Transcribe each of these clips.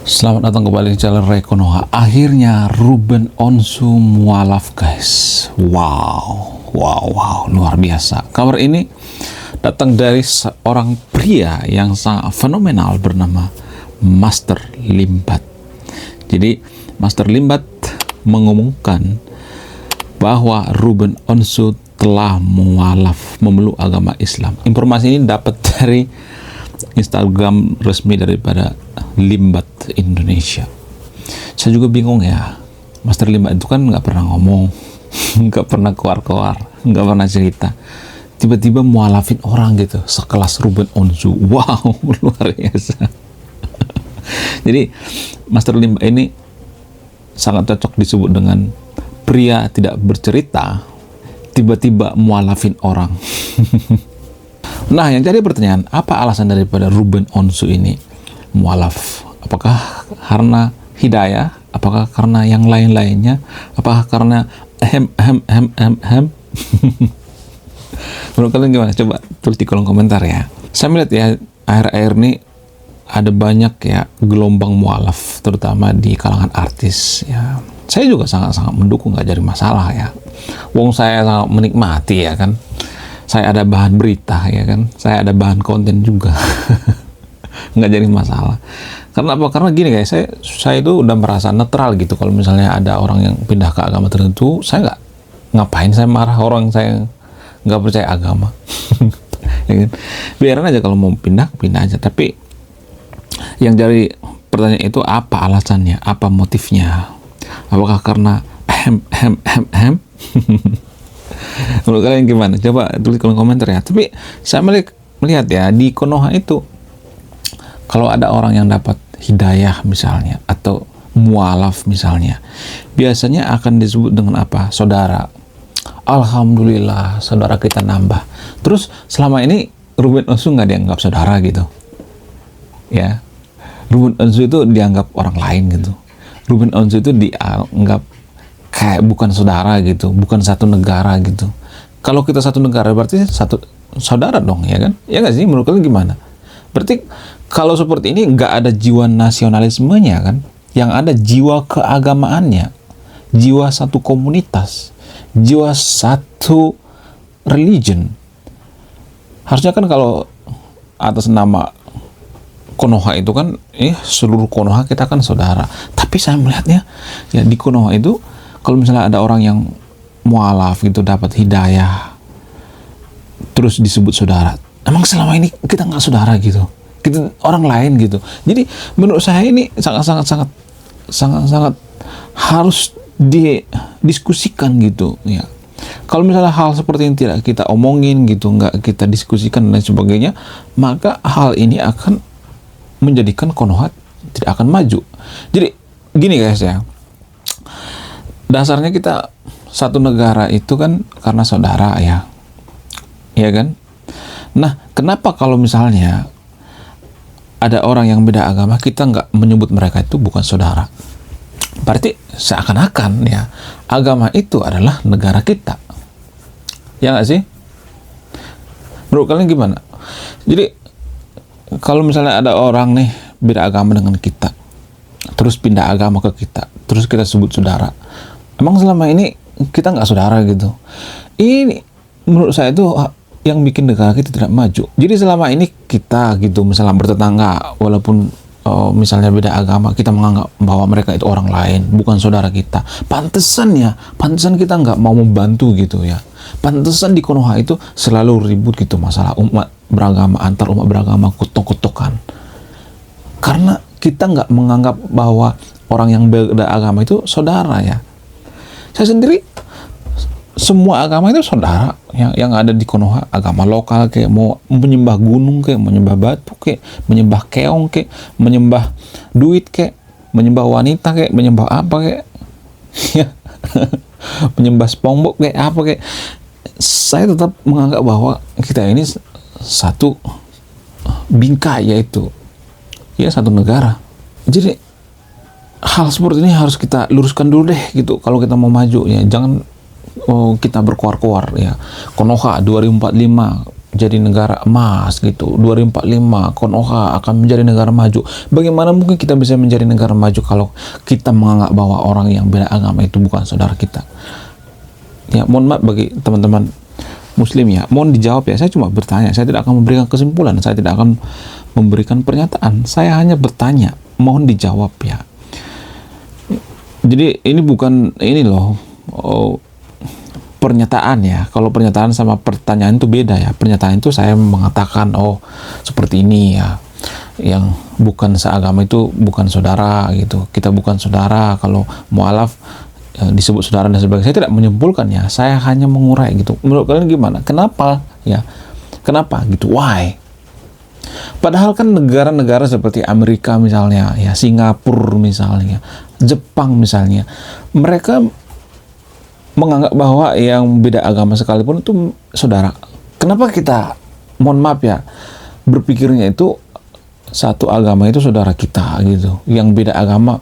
Selamat datang kembali di channel Ray Konoha. Akhirnya Ruben Onsu mualaf, guys. Wow, luar biasa. Kabar ini datang dari seorang pria yang sangat fenomenal bernama Master Limbat. Jadi Master Limbat mengumumkan bahwa Ruben Onsu telah mualaf, memeluk agama Islam. Informasi ini dapat dari Instagram resmi daripada Limbat Indonesia. Saya juga bingung ya, Master Limbat itu kan nggak pernah ngomong, nggak pernah keluar, nggak pernah cerita. Tiba-tiba mualafin orang gitu, sekelas Ruben Onsu. Wow, luar biasa. Jadi Master Limbat ini sangat cocok disebut dengan pria tidak bercerita, tiba-tiba mualafin orang. Nah, yang jadi pertanyaan, apa alasan daripada Ruben Onsu ini mualaf? Apakah karena hidayah? Apakah karena yang lain-lainnya? Apakah karena Menurut kalian gimana? Coba tulis di kolom komentar ya. Saya melihat ya, akhir-akhir ini ada banyak ya gelombang mualaf, terutama di kalangan artis ya. Saya juga sangat-sangat mendukung, nggak jadi masalah ya. Wong saya sangat menikmati ya kan. Saya ada bahan berita ya kan, saya ada bahan konten juga. Nggak jadi masalah. Karena apa? Karena gini guys, saya itu udah merasa netral gitu. Kalau misalnya ada orang yang pindah ke agama tertentu, saya ngapain saya marah orang saya nggak percaya agama. Ya kan? Biarin aja, kalau mau pindah aja. Tapi yang jadi pertanyaan itu, apa alasannya, apa motifnya? Apakah karena Menurut kalian gimana? Coba tulis kolom komentar ya. Tapi saya melihat ya, di Konoha itu kalau ada orang yang dapat hidayah misalnya, atau mualaf misalnya, biasanya akan disebut dengan apa? Saudara. Alhamdulillah, saudara kita nambah. Terus selama ini Ruben Onsu nggak dianggap saudara gitu ya. Ruben Onsu itu dianggap orang lain gitu. Ruben Onsu itu dianggap kayak bukan saudara gitu, bukan satu negara gitu. Kalau kita satu negara berarti satu saudara dong, ya kan? Ya nggak sih? Menurut kalian gimana? Berarti kalau seperti ini nggak ada jiwa nasionalismenya kan? Yang ada jiwa keagamaannya, jiwa satu komunitas, jiwa satu religion. Harusnya kan kalau atas nama Konoha itu kan, seluruh Konoha kita kan saudara. Tapi saya melihatnya ya, di Konoha itu kalau misalnya ada orang yang mualaf gitu, dapat hidayah, terus disebut saudara, emang selama ini kita nggak saudara gitu, kita orang lain gitu. Jadi menurut saya ini sangat harus didiskusikan gitu ya. Kalau misalnya hal seperti ini tidak kita omongin gitu, nggak kita diskusikan dan lain sebagainya, maka hal ini akan menjadikan Konoha tidak akan maju. Jadi gini guys ya, dasarnya kita satu negara itu kan karena saudara ya, ya kan? Nah, kenapa kalau misalnya ada orang yang beda agama, kita nggak menyebut mereka itu bukan saudara? Berarti seakan-akan ya, agama itu adalah negara kita, ya nggak sih? Menurut kalian gimana? Jadi kalau misalnya ada orang nih beda agama dengan kita, terus pindah agama ke kita, terus kita sebut saudara, emang selama ini kita nggak saudara gitu? Ini menurut saya itu yang bikin negara kita tidak maju. Jadi selama ini kita gitu, misalnya bertetangga, walaupun misalnya beda agama, kita menganggap bahwa mereka itu orang lain, bukan saudara kita. Pantesan kita nggak mau membantu gitu ya. Pantesan di Konoha itu selalu ribut gitu, masalah umat beragama, antar umat beragama, kutuk-kutukan. Karena kita nggak menganggap bahwa orang yang beda agama itu saudara ya. Saya sendiri semua agama itu saudara yang ada di Konoha. Agama lokal kayak mau menyembah gunung, kayak menyembah batu, kayak menyembah keong, kayak menyembah duit, kayak menyembah wanita, kayak menyembah apa kayak ya. Menyembah SpongeBob kayak apa kayak. Saya tetap menganggap bahwa kita ini satu bingkai, yaitu ya satu negara. Jadi hal seperti ini harus kita luruskan dulu deh gitu kalau kita mau maju ya. Jangan kita berkuar-kuar ya. Konoha 2045 jadi negara emas gitu, 2045 Konoha akan menjadi negara maju. Bagaimana mungkin kita bisa menjadi negara maju kalau kita menganggap bahwa orang yang beda agama itu bukan saudara kita? Ya, mohon maaf bagi teman-teman muslim ya, mohon dijawab ya. Saya cuma bertanya, saya tidak akan memberikan kesimpulan, saya tidak akan memberikan pernyataan, saya hanya bertanya, mohon dijawab ya. Jadi ini bukan ini loh, pernyataan ya. Kalau pernyataan sama pertanyaan itu beda ya. Pernyataan itu saya mengatakan, oh seperti ini ya, yang bukan seagama itu bukan saudara gitu, kita bukan saudara. Kalau mualaf disebut saudara dan sebagainya. Saya tidak menyimpulkan ya, saya hanya mengurai gitu. Menurut kalian gimana? Kenapa ya? Kenapa gitu? Why? Padahal kan negara-negara seperti Amerika misalnya, ya Singapura misalnya, Jepang misalnya, mereka menganggap bahwa yang beda agama sekalipun itu saudara. Kenapa kita, mohon maaf ya, berpikirnya itu satu agama itu saudara kita gitu, yang beda agama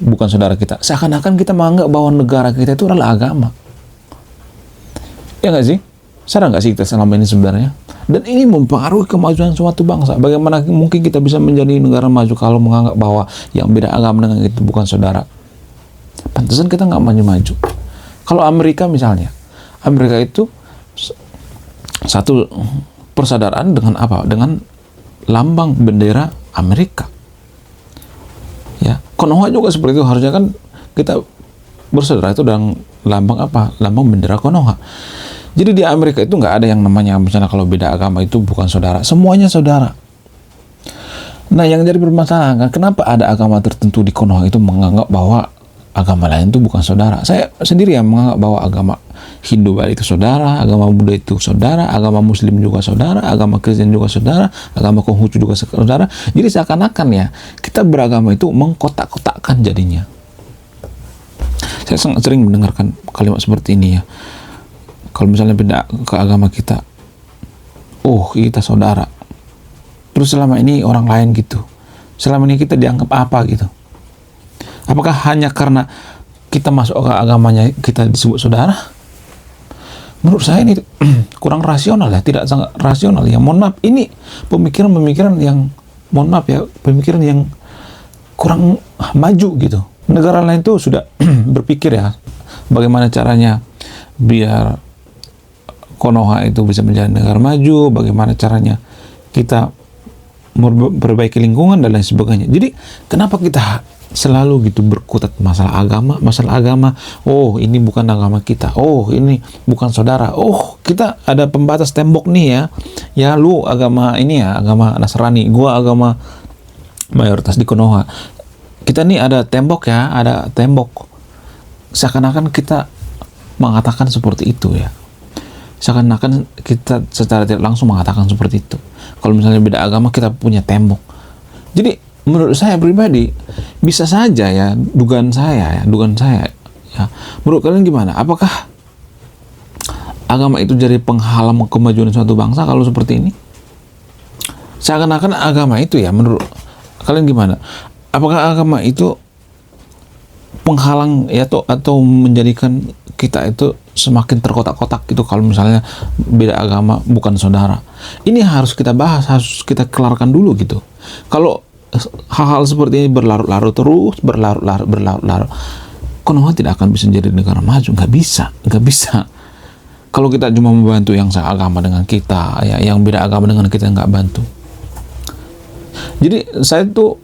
bukan saudara kita. Seakan-akan kita menganggap bahwa negara kita itu adalah agama. Ya nggak sih? Sadar nggak sih kita selama ini sebenarnya? Dan ini mempengaruhi kemajuan suatu bangsa. Bagaimana mungkin kita bisa menjadi negara maju kalau menganggap bahwa yang beda agama dengan itu bukan saudara? Pantesan kita nggak maju-maju. Kalau Amerika misalnya, Amerika itu satu persaudaraan dengan apa? Dengan lambang bendera Amerika. Ya, Konoha juga seperti itu. Harusnya kan kita bersaudara itu dengan lambang apa? Lambang bendera Konoha. Jadi di Amerika itu nggak ada yang namanya misalnya kalau beda agama itu bukan saudara. Semuanya saudara. Nah, yang jadi permasalahan kan kenapa ada agama tertentu di Konoha itu menganggap bahwa agama lain itu bukan saudara. Saya sendiri yang menganggap bahwa agama Hindu itu saudara, agama Buddha itu saudara, agama Muslim juga saudara, agama Kristen juga saudara, agama Konghucu juga saudara. Jadi seakan-akan ya kita beragama itu mengkotak-kotakkan jadinya. Saya sangat sering mendengarkan kalimat seperti ini ya. Kalau misalnya beda ke agama kita, oh kita saudara. Terus selama ini orang lain gitu. Selama ini kita dianggap apa gitu? Apakah hanya karena kita masuk ke agamanya kita disebut saudara? Menurut saya ini kurang rasional ya, tidak sangat rasional ya. Mohon maaf, ini pemikiran-pemikiran yang, mohon maaf ya, pemikiran yang kurang maju gitu. Negara lain tuh sudah berpikir ya, bagaimana caranya biar Konoha itu bisa menjadi negara maju, bagaimana caranya kita memperbaiki lingkungan dan lain sebagainya. Jadi kenapa kita selalu gitu berkutat masalah agama? Oh ini bukan agama kita, oh ini bukan saudara, oh kita ada pembatas tembok nih ya lu agama ini ya, agama Nasrani, gua agama mayoritas di Konoha, kita nih ada tembok ya, ada tembok. Seakan-akan kita mengatakan seperti itu ya, seakan-akan kita secara tidak langsung mengatakan seperti itu. Kalau misalnya beda agama kita punya tembok. Jadi menurut saya pribadi bisa saja ya, dugaan saya ya. Menurut kalian gimana? Apakah agama itu jadi penghalang kemajuan suatu bangsa kalau seperti ini? Seakan-akan agama itu ya, menurut kalian gimana? Apakah agama itu penghalang ya atau menjadikan kita itu semakin terkotak-kotak gitu kalau misalnya beda agama bukan saudara? Ini harus kita bahas, harus kita kelarkan dulu gitu. Kalau hal-hal seperti ini berlarut-larut terus, berlarut-larut, Konoha tidak akan bisa menjadi negara maju. Nggak bisa. Kalau kita cuma membantu yang seagama dengan kita, ya, yang beda agama dengan kita nggak bantu. Jadi saya tuh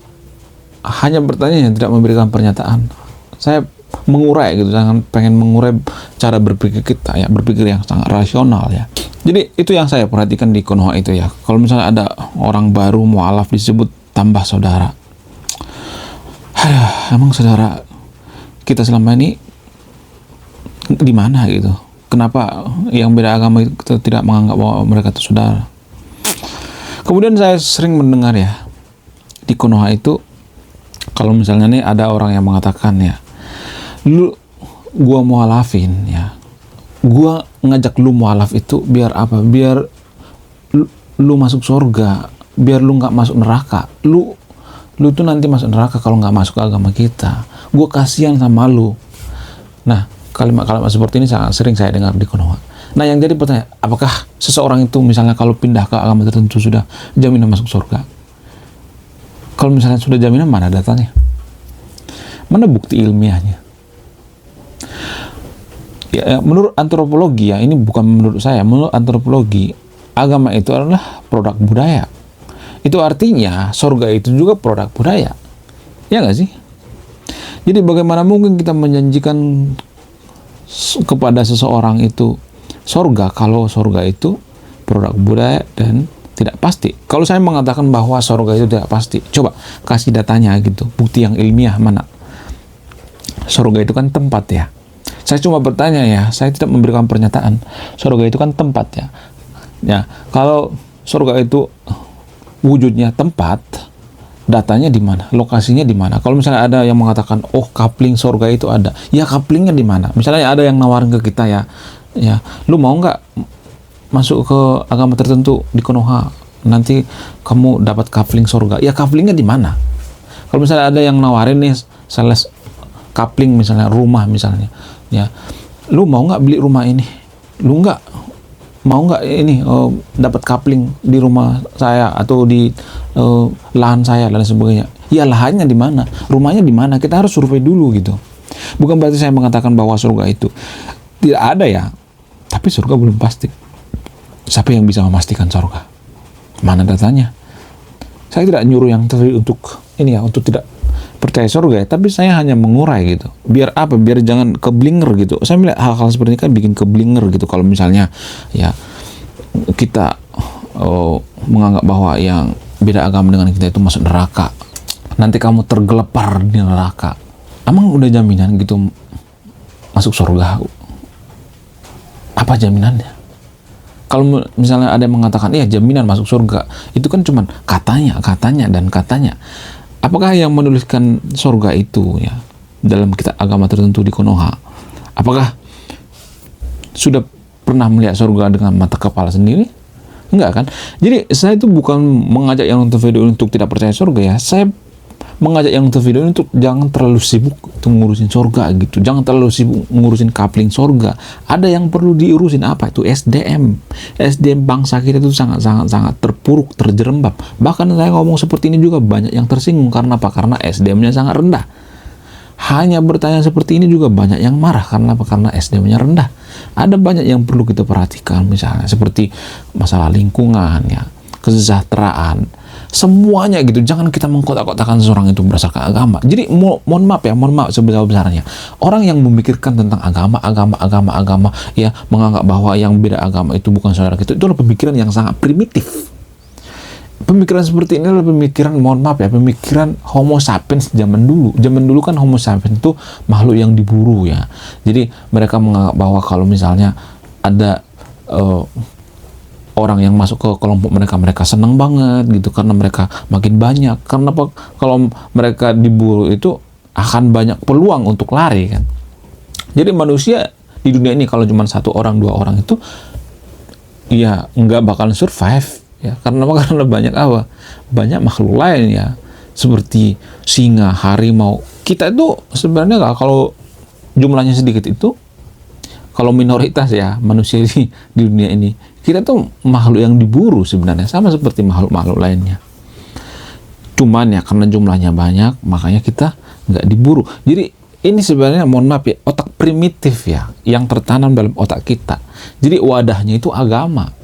hanya bertanya, yang tidak memberikan pernyataan. Saya mengurai gitu, jangan pengen mengurai cara berpikir kita ya, berpikir yang sangat rasional ya. Jadi itu yang saya perhatikan di Konoha itu ya. Kalau misalnya ada orang baru mualaf disebut tambah saudara. Emang saudara kita selama ini di mana gitu? Kenapa yang beda agama itu tidak menganggap bahwa mereka itu saudara? Kemudian saya sering mendengar ya di Konoha itu, kalau misalnya nih ada orang yang mengatakan ya, gua mualafin ya, gua ngajak lu mualaf itu biar apa? Biar lu masuk surga, biar lu nggak masuk neraka. Lu tuh nanti masuk neraka kalau nggak masuk ke agama kita. Gua kasihan sama lu. Nah, kalimat-kalimat seperti ini sangat sering saya dengar di Konoha. Nah, yang jadi pertanyaan, apakah seseorang itu misalnya kalau pindah ke agama tertentu sudah jaminan masuk surga? Kalau misalnya sudah jaminan, mana datanya? Mana bukti ilmiahnya? Ya, menurut antropologi ya, ini bukan menurut saya, menurut antropologi, agama itu adalah produk budaya. Itu artinya surga itu juga produk budaya. Ya nggak sih? Jadi bagaimana mungkin kita menjanjikan kepada seseorang itu surga kalau surga itu produk budaya dan tidak pasti. Kalau saya mengatakan bahwa surga itu tidak pasti, coba kasih datanya gitu, bukti yang ilmiah mana? Surga itu kan tempat ya. Saya cuma bertanya ya, saya tidak memberikan pernyataan. Surga itu kan tempat ya. Ya, kalau surga itu wujudnya tempat, datanya di mana? Lokasinya di mana? Kalau misalnya ada yang mengatakan, oh coupling surga itu ada, ya couplingnya di mana? Misalnya ada yang nawarin ke kita ya, lu mau nggak masuk ke agama tertentu di Konoha? Nanti kamu dapat coupling surga. Ya couplingnya di mana? Kalau misalnya ada yang nawarin nih, sales coupling misalnya rumah misalnya, ya, lu mau nggak beli rumah ini? Lu mau nggak ini dapat coupling di rumah saya atau di lahan saya dan sebagainya? Ya lahannya di mana, rumahnya di mana? Kita harus survei dulu gitu. Bukan berarti saya mengatakan bahwa surga itu tidak ada ya, tapi surga belum pasti. Siapa yang bisa memastikan surga? Mana datanya? Saya tidak nyuruh yang tadi untuk ini ya, untuk tidak percaya surga ya, tapi saya hanya mengurai gitu. Biar apa? Biar jangan keblinger gitu. Saya melihat hal-hal seperti ini kan bikin keblinger gitu. Kalau misalnya ya kita menganggap bahwa yang beda agama dengan kita itu masuk neraka, nanti kamu tergelepar di neraka. Emang udah jaminan gitu masuk surga? Apa jaminannya? Kalau misalnya ada yang mengatakan, iya jaminan masuk surga, itu kan cuman katanya. Apakah yang menuliskan surga itu ya dalam kitab agama tertentu di Konoha, apakah sudah pernah melihat surga dengan mata kepala sendiri? Enggak kan? Jadi saya itu bukan mengajak yang nonton video untuk tidak percaya surga ya. Saya mengajak yang nonton video untuk jangan terlalu sibuk untuk ngurusin surga gitu. Jangan terlalu sibuk ngurusin coupling surga. Ada yang perlu diurusin, apa itu? SDM bangsa kita itu sangat terpuruk, terjerembab. Bahkan saya ngomong seperti ini juga banyak yang tersinggung. Karena apa? Karena SDM-nya sangat rendah. Hanya bertanya seperti ini juga banyak yang marah. Karena apa? Karena SDM-nya rendah. Ada banyak yang perlu kita perhatikan, misalnya seperti masalah lingkungan ya, kesejahteraan, semuanya gitu. Jangan kita mengkotak-kotakan seseorang itu berdasarkan agama. Jadi mohon maaf sebesar-besarnya orang yang memikirkan tentang agama ya, menganggap bahwa yang beda agama itu bukan saudara kita, itu adalah pemikiran yang sangat primitif. Pemikiran seperti ini adalah pemikiran, mohon maaf ya, pemikiran Homo sapiens zaman dulu. Zaman dulu kan Homo sapiens itu makhluk yang diburu ya. Jadi mereka menganggap bahwa kalau misalnya ada orang yang masuk ke kelompok mereka senang banget gitu, karena mereka makin banyak. Karena kalau mereka diburu itu akan banyak peluang untuk lari kan. Jadi manusia di dunia ini kalau cuma 1 orang 2 orang itu ya nggak bakalan survive ya, karena banyak makhluk lain ya, seperti singa, harimau. Kita itu sebenarnya kalau jumlahnya sedikit itu, kalau minoritas ya manusia di dunia ini, kita tuh makhluk yang diburu sebenarnya, sama seperti makhluk-makhluk lainnya. Cuman ya karena jumlahnya banyak, makanya kita nggak diburu. Jadi ini sebenarnya, mohon maaf ya, otak primitif ya, yang tertanam dalam otak kita. Jadi wadahnya itu agama.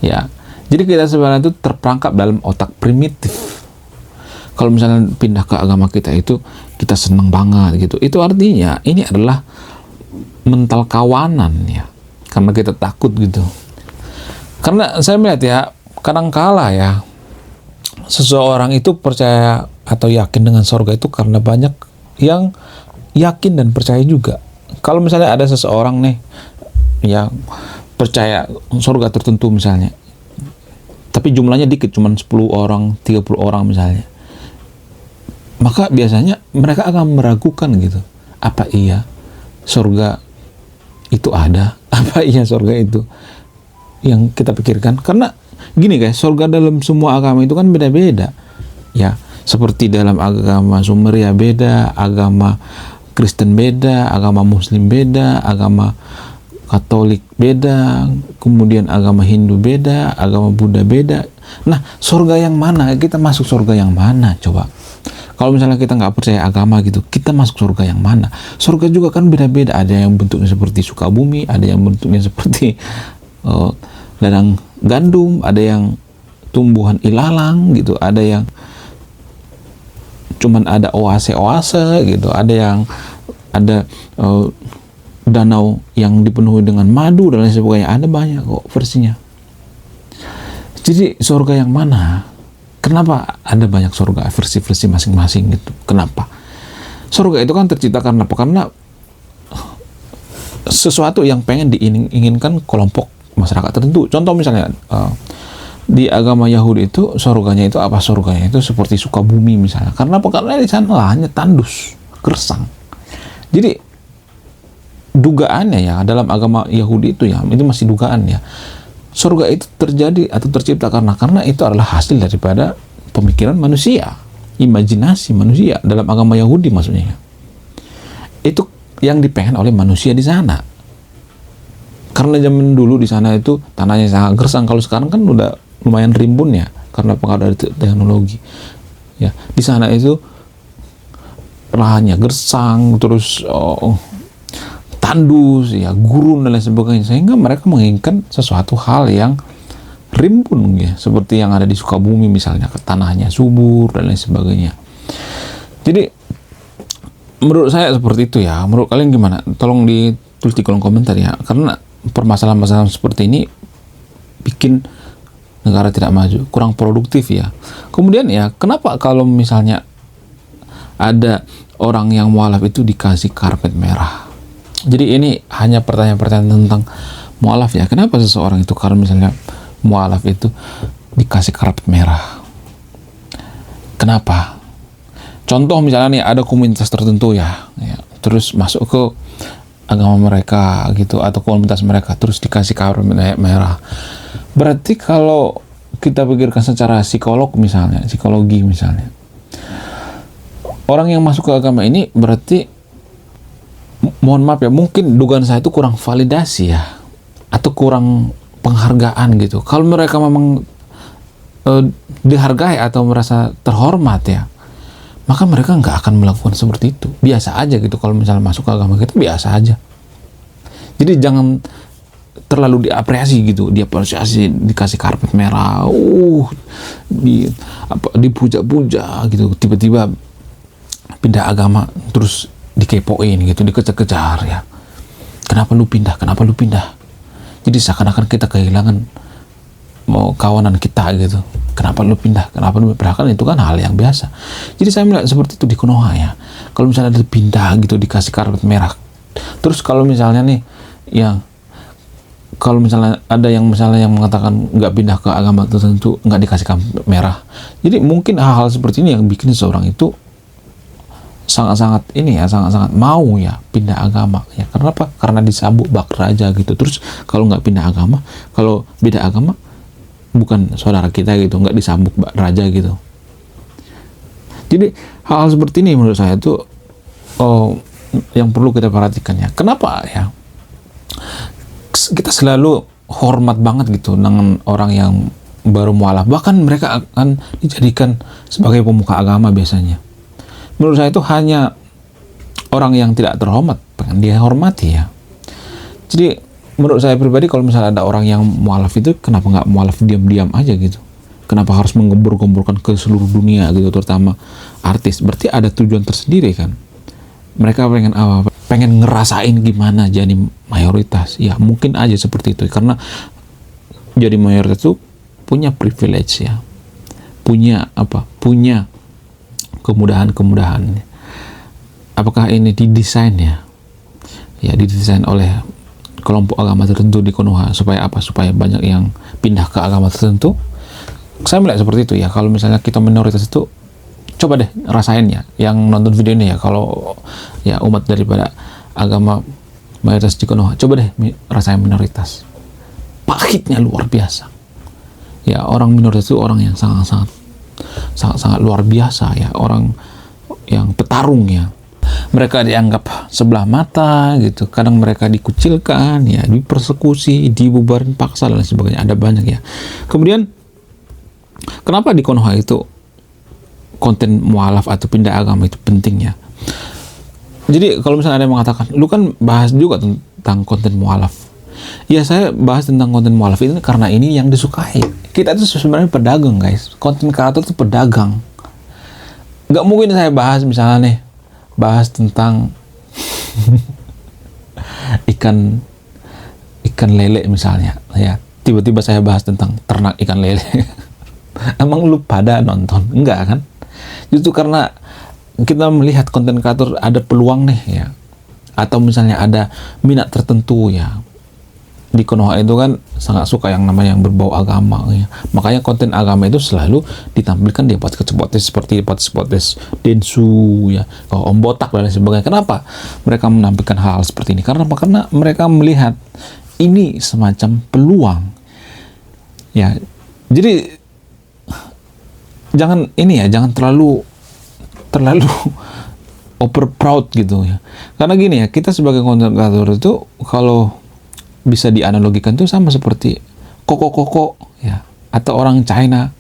Ya, jadi kita sebenarnya itu terperangkap dalam otak primitif. Kalau misalnya pindah ke agama kita itu, kita senang banget gitu. Itu artinya ini adalah mental kawanan ya, karena kita takut gitu. Karena saya melihat ya, kadangkala ya, seseorang itu percaya atau yakin dengan surga itu karena banyak yang yakin dan percaya juga. Kalau misalnya ada seseorang nih yang percaya surga tertentu misalnya, tapi jumlahnya dikit, cuma 10 orang, 30 orang misalnya, maka biasanya mereka akan meragukan gitu, apa iya surga itu ada? Apa iya surga itu yang kita pikirkan? Karena gini guys, surga dalam semua agama itu kan beda-beda ya. Seperti dalam agama Sumeria beda, agama Kristen beda, agama Muslim beda, agama Katolik beda, kemudian agama Hindu beda, agama Buddha beda. Nah, surga yang mana? Kita masuk surga yang mana? Coba. Kalau misalnya kita nggak percaya agama gitu, kita masuk surga yang mana? Surga juga kan beda-beda. Ada yang bentuknya seperti Sukabumi, ada yang bentuknya seperti ladang gandum, ada yang tumbuhan ilalang gitu, ada yang cuman ada oase-oase gitu, ada danau yang dipenuhi dengan madu dan lain sebagainya. Ada banyak kok versinya. Jadi surga yang mana? Kenapa ada banyak surga, versi-versi masing-masing gitu? Kenapa? Surga itu kan tercipta karena apa? Karena sesuatu yang pengen diinginkan kelompok masyarakat tertentu. Contoh misalnya di agama Yahudi itu surganya itu apa? Surganya itu seperti Sukabumi misalnya. Karena apa? Karena di sana lahannya tandus, gersang. Jadi dugaannya ya dalam agama Yahudi itu ya, itu masih dugaan ya. Surga itu terjadi atau tercipta karena itu adalah hasil daripada pemikiran manusia, imajinasi manusia dalam agama Yahudi maksudnya. Itu yang dipengen oleh manusia di sana. Karena zaman dulu di sana itu tanahnya sangat gersang. Kalau sekarang kan udah lumayan rimbun ya karena pengaruh dari teknologi. Ya, di sana itu lahannya gersang, terus tandus, ya gurun dan lain sebagainya, sehingga mereka menginginkan sesuatu hal yang rimbun ya, seperti yang ada di Sukabumi misalnya, tanahnya subur dan lain sebagainya. Jadi menurut saya seperti itu ya. Menurut kalian gimana? Tolong ditulis di kolom komentar ya, karena permasalahan-permasalahan seperti ini bikin negara tidak maju, kurang produktif ya. Kemudian ya, kenapa kalau misalnya ada orang yang mualaf itu dikasih karpet merah? Jadi ini hanya pertanyaan-pertanyaan tentang mualaf ya. Kenapa seseorang itu kalau misalnya mualaf itu dikasih karpet merah? Kenapa? Contoh misalnya nih ada komunitas tertentu ya, terus masuk ke agama mereka gitu atau komunitas mereka terus dikasih karpet merah. Berarti kalau kita pikirkan secara psikologi misalnya, orang yang masuk ke agama ini berarti, mohon maaf ya, mungkin dugaan saya itu kurang validasi ya, atau kurang penghargaan gitu. Kalau mereka memang dihargai atau merasa terhormat ya, maka mereka nggak akan melakukan seperti itu. Biasa aja gitu kalau misalnya masuk ke agama kita, biasa aja. Jadi jangan terlalu diapresiasi gitu, diapresiasi, dikasih karpet merah, dipuja-puja gitu, tiba-tiba pindah agama terus dikepoin gitu, dikejar-kejar ya. Kenapa lu pindah? Kenapa lu pindah? Jadi seakan-akan kita kehilangan kawanan kita gitu. Kenapa lu pindah? Kenapa lu pindah? Itu kan hal yang biasa. Jadi saya melihat seperti itu di Konoha ya. Kalau misalnya ada pindah gitu, dikasih karpet merah. Terus kalau misalnya nih, kalau misalnya ada yang mengatakan nggak pindah ke agama tertentu, nggak dikasih karpet merah. Jadi mungkin hal-hal seperti ini yang bikin seseorang itu sangat-sangat mau ya pindah agama ya. Karena apa? Karena disambut bak raja gitu. Terus kalau nggak pindah agama, kalau beda agama, bukan saudara kita gitu, nggak disambut bak raja gitu. Jadi hal-hal seperti ini menurut saya itu yang perlu kita perhatikan ya. Kenapa ya kita selalu hormat banget gitu dengan orang yang baru mualaf, bahkan mereka akan dijadikan sebagai pemuka agama biasanya. Menurut saya itu hanya orang yang tidak terhormat pengen dia hormati ya. Jadi menurut saya pribadi, kalau misalnya ada orang yang mualaf itu, kenapa nggak mualaf diam-diam aja gitu? Kenapa harus menggembur-gemburkan ke seluruh dunia gitu, terutama artis? Berarti ada tujuan tersendiri kan? Mereka pengen apa? Pengen ngerasain gimana jadi mayoritas. Ya mungkin aja seperti itu, karena jadi mayoritas itu punya privilege ya, punya kemudahan-kemudahan. Apakah ini didesain ya? Ya didesain oleh kelompok agama tertentu di Konoha supaya apa? Supaya banyak yang pindah ke agama tertentu. Saya melihat seperti itu ya. Kalau misalnya kita minoritas itu, coba deh rasain ya, yang nonton video ini ya, kalau ya umat daripada agama mayoritas di Konoha, coba deh rasain minoritas. Pahitnya luar biasa. Ya orang minoritas itu orang yang sangat luar biasa ya, orang yang petarung ya. mereka dianggap sebelah mata gitu, kadang mereka dikucilkan ya, dipersekusi, dibubarin paksa dan sebagainya, ada banyak ya. Kemudian kenapa di Konoha itu konten mualaf atau pindah agama itu penting ya? Jadi kalau misalnya ada yang mengatakan, lu kan bahas juga tentang konten mualaf. Ya, saya bahas tentang konten mualaf ini karena ini yang disukai. Kita itu sebenarnya pedagang, guys. Konten kreator itu pedagang. Nggak mungkin saya bahas misalnya nih, bahas tentang ikan lele misalnya, ya. Tiba-tiba saya bahas tentang ternak ikan lele. Emang lu pada nonton? Enggak kan? Justru karena kita melihat konten kreator ada peluang nih ya, atau misalnya ada minat tertentu ya. Di Konoha itu kan sangat suka yang namanya yang berbau agama ya. Makanya konten agama itu selalu ditampilkan di podcast seperti podcast Densu ya, Om Botak dan sebagainya. Kenapa mereka menampilkan hal seperti ini? Karena mereka melihat ini semacam peluang ya. Jadi jangan terlalu over proud gitu ya. Karena gini ya, kita sebagai konten kreator itu kalau bisa dianalogikan tuh sama seperti koko ya, atau orang China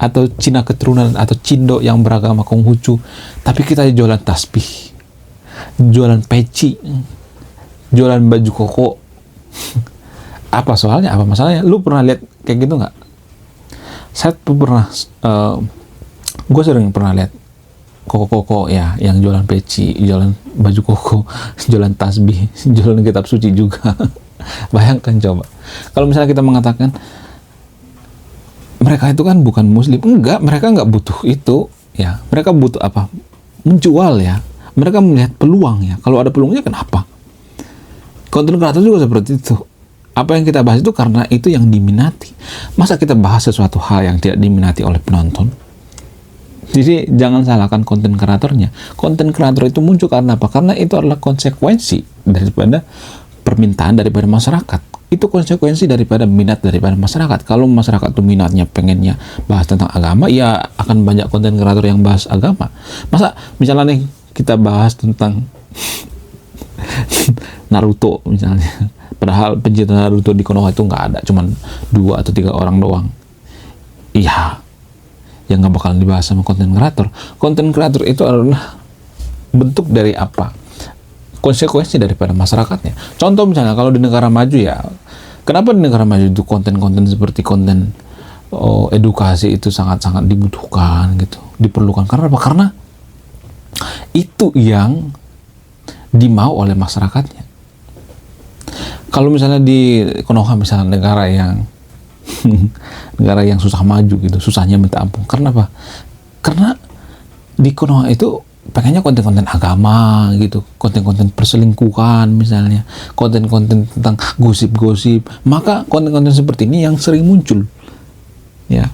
atau Cina keturunan atau Cindo yang beragama Konghucu, tapi kita jualan tasbih, jualan peci, jualan baju koko. Apa soalnya? Apa masalahnya? Lu pernah lihat kayak gitu nggak? Saya pernah, gue sering pernah lihat koko ya, yang jualan peci, jualan baju koko, jualan tasbih, jualan kitab suci juga. Bayangkan coba, kalau misalnya kita mengatakan mereka itu kan bukan muslim, enggak, mereka enggak butuh itu ya. Mereka butuh apa? Menjual ya. Mereka melihat peluang ya. Kalau ada peluangnya kenapa? Konten kreator juga seperti itu. Apa yang kita bahas itu karena itu yang diminati. Masa kita bahas sesuatu hal yang tidak diminati oleh penonton? Jadi jangan salahkan konten kreatornya. Konten kreator itu muncul karena apa? Karena itu adalah konsekuensi daripada permintaan daripada masyarakat. Itu konsekuensi daripada minat daripada masyarakat. Kalau masyarakat itu minatnya pengennya bahas tentang agama, ya akan banyak konten kreator yang bahas agama. Masa misalnya nih kita bahas tentang Naruto misalnya, padahal pencinta Naruto di Konoha itu nggak ada, cuman 2 atau 3 orang doang. Iya, yang nggak bakalan dibahas sama konten kreator. Konten kreator itu adalah bentuk dari apa? Konsekuensi daripada masyarakatnya. Contoh misalnya kalau di negara maju ya, kenapa di negara maju itu konten-konten seperti konten edukasi itu sangat-sangat dibutuhkan gitu, diperlukan. Karena apa? Karena itu yang dimau oleh masyarakatnya. Kalau misalnya di Konoha misalnya negara yang susah maju gitu, susahnya minta ampun. Karena apa? Karena di Konoha itu pengennya konten-konten agama gitu, konten-konten perselingkuhan misalnya, konten-konten tentang gosip-gosip. Maka konten-konten seperti ini yang sering muncul ya.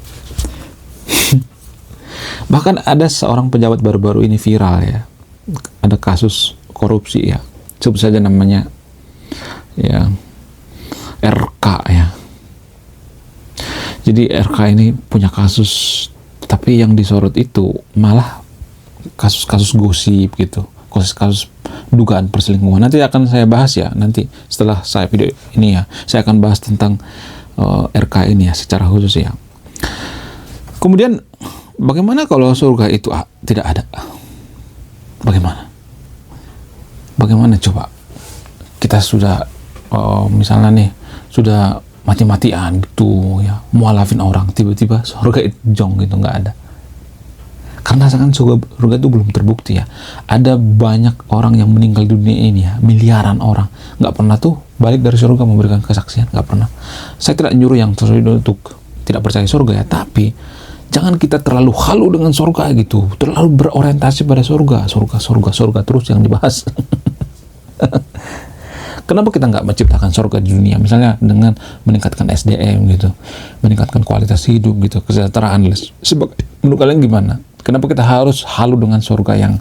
Bahkan ada seorang pejabat baru-baru ini viral ya, ada kasus korupsi ya, sebut saja namanya ya RK ya. Jadi RK ini punya kasus, tapi yang disorot itu malah kasus-kasus gosip gitu, kasus-kasus dugaan perselingkuhan. Nanti akan saya bahas ya, nanti setelah saya video ini ya, saya akan bahas tentang RK ini ya secara khusus ya. Kemudian bagaimana kalau surga itu tidak ada? Bagaimana coba? Kita sudah misalnya nih sudah mati-matian gitu ya, mualafin orang, tiba-tiba surga itu jong gitu, nggak ada. Karena kan surga itu belum terbukti ya. Ada banyak orang yang meninggal di dunia ini ya, miliaran orang, nggak pernah tuh balik dari surga memberikan kesaksian, nggak pernah. Saya tidak nyuruh yang untuk tidak percaya surga ya, tapi jangan kita terlalu halu dengan surga gitu, terlalu berorientasi pada surga terus yang dibahas. Kenapa kita nggak menciptakan surga di dunia, misalnya dengan meningkatkan SDM gitu, meningkatkan kualitas hidup gitu, kesejahteraan. Menurut kalian gimana? Kenapa kita harus halu dengan surga yang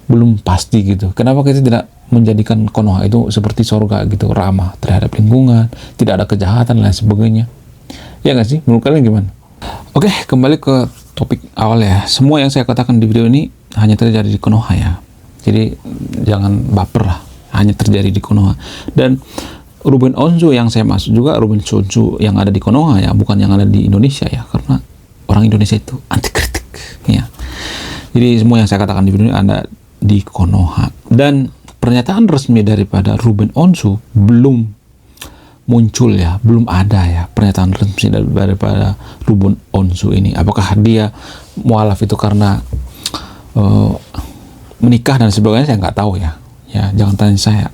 belum pasti gitu? Kenapa kita tidak menjadikan Konoha itu seperti surga gitu, ramah terhadap lingkungan, tidak ada kejahatan dan lain sebagainya? Ya nggak sih? Menurut kalian gimana? Oke, kembali ke topik awal ya. Semua yang saya katakan di video ini hanya terjadi di Konoha ya. Jadi jangan baper lah, hanya terjadi di Konoha. Dan Ruben Onsu yang saya maksud juga Ruben Onsu yang ada di Konoha ya, bukan yang ada di Indonesia ya, karena orang Indonesia itu anti kritik ya. Jadi semua yang saya katakan di video ini ada di Konoha. Dan pernyataan resmi daripada Ruben Onsu belum muncul ya, belum ada ya pernyataan resmi daripada Ruben Onsu ini. Apakah dia mualaf itu karena menikah dan sebagainya, saya nggak tahu ya. Ya jangan tanya saya.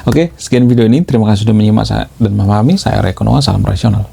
Oke, sekian video ini. Terima kasih sudah menyimak saya dan memahami. Saya Ray Konoha, salam rasional.